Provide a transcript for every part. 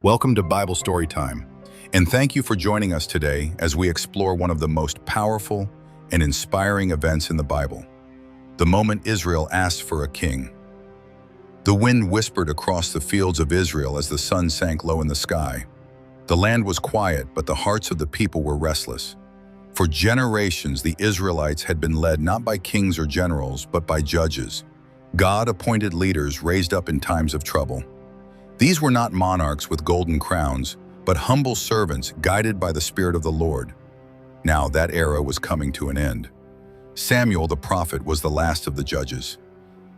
Welcome to Bible Story Time, and thank you for joining us today as we explore one of the most powerful and inspiring events in the Bible, the moment Israel asked for a king. The wind whispered across the fields of Israel as the sun sank low in the sky. The land was quiet, but the hearts of the people were restless. For generations, the Israelites had been led not by kings or generals, but by judges, God-appointed leaders raised up in times of trouble. These were not monarchs with golden crowns, but humble servants guided by the Spirit of the Lord. Now that era was coming to an end. Samuel the prophet was the last of the judges.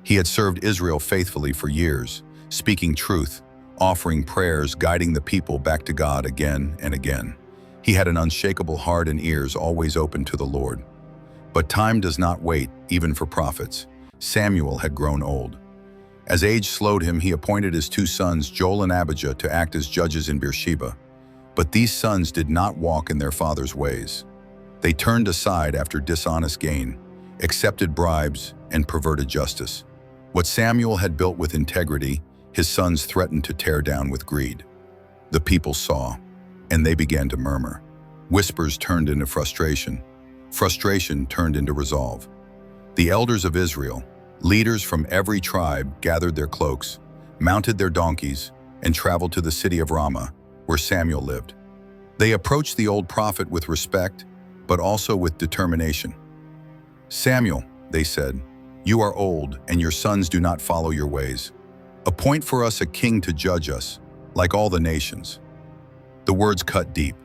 He had served Israel faithfully for years, speaking truth, offering prayers, guiding the people back to God again and again. He had an unshakable heart and ears always open to the Lord. But time does not wait, even for prophets. Samuel had grown old. As age slowed him, he appointed his two sons, Joel and Abijah, to act as judges in Beersheba. But these sons did not walk in their father's ways. They turned aside after dishonest gain, accepted bribes, and perverted justice. What Samuel had built with integrity, his sons threatened to tear down with greed. The people saw, and they began to murmur. Whispers turned into frustration. Frustration turned into resolve. The elders of Israel, leaders from every tribe, gathered their cloaks, mounted their donkeys, and traveled to the city of Ramah, where Samuel lived. They approached the old prophet with respect, but also with determination. "Samuel," they said, "you are old, and your sons do not follow your ways. Appoint for us a king to judge us, like all the nations." The words cut deep,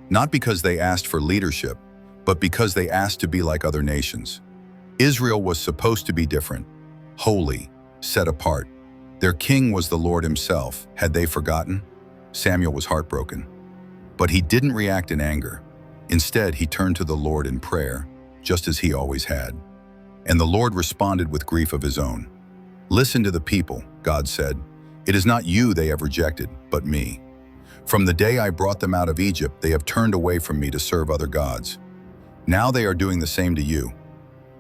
not because they asked for leadership, but because they asked to be like other nations. Israel was supposed to be different, holy, set apart. Their king was the Lord himself. Had they forgotten? Samuel was heartbroken. But he didn't react in anger. Instead, he turned to the Lord in prayer, just as he always had. And the Lord responded with grief of his own. "Listen to the people," God said. "It is not you they have rejected, but me. From the day I brought them out of Egypt, they have turned away from me to serve other gods. Now they are doing the same to you.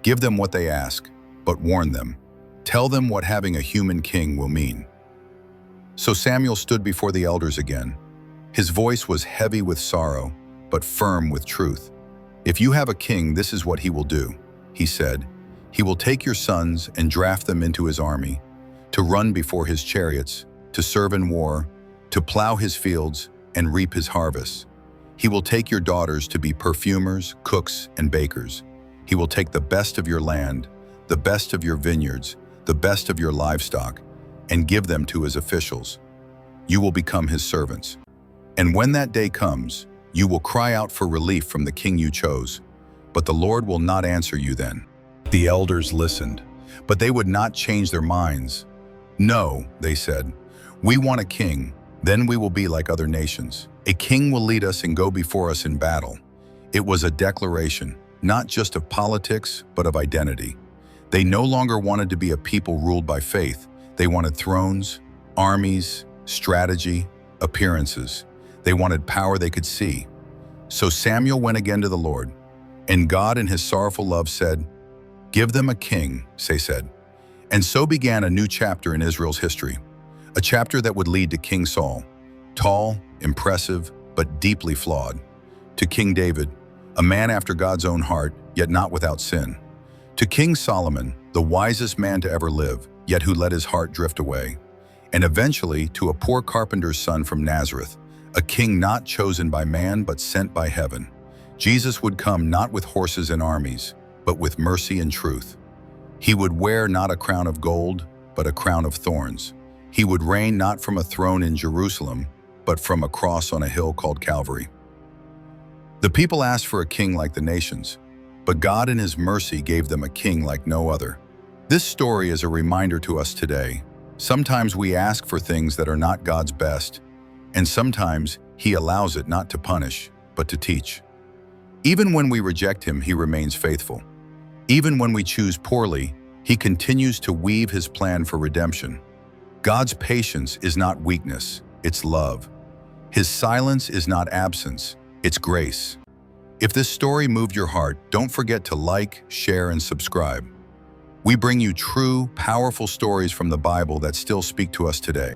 Give them what they ask, but warn them. Tell them what having a human king will mean." So Samuel stood before the elders again. His voice was heavy with sorrow, but firm with truth. "If you have a king, this is what he will do," he said. "He will take your sons and draft them into his army, to run before his chariots, to serve in war, to plow his fields and reap his harvests. He will take your daughters to be perfumers, cooks, and bakers. He will take the best of your land, the best of your vineyards, the best of your livestock, and give them to his officials. You will become his servants. And when that day comes, you will cry out for relief from the king you chose, but the Lord will not answer you then." The elders listened, but they would not change their minds. "No," they said, "we want a king, then we will be like other nations. A king will lead us and go before us in battle." It was a declaration, not just of politics, but of identity. They no longer wanted to be a people ruled by faith. They wanted thrones, armies, strategy, appearances. They wanted power they could see. So Samuel went again to the Lord, and God in his sorrowful love said, "Give them a king," they said. And so began a new chapter in Israel's history, a chapter that would lead to King Saul, tall, impressive, but deeply flawed, to King David, a man after God's own heart, yet not without sin, to King Solomon, the wisest man to ever live, yet who let his heart drift away, and eventually to a poor carpenter's son from Nazareth, a king not chosen by man but sent by heaven. Jesus would come not with horses and armies, but with mercy and truth. He would wear not a crown of gold, but a crown of thorns. He would reign not from a throne in Jerusalem, but from a cross on a hill called Calvary. The people asked for a king like the nations, but God in his mercy gave them a king like no other. This story is a reminder to us today. Sometimes we ask for things that are not God's best, and sometimes he allows it not to punish, but to teach. Even when we reject him, he remains faithful. Even when we choose poorly, he continues to weave his plan for redemption. God's patience is not weakness, it's love. His silence is not absence, it's grace. If this story moved your heart, don't forget to like, share, and subscribe. We bring you true, powerful stories from the Bible that still speak to us today.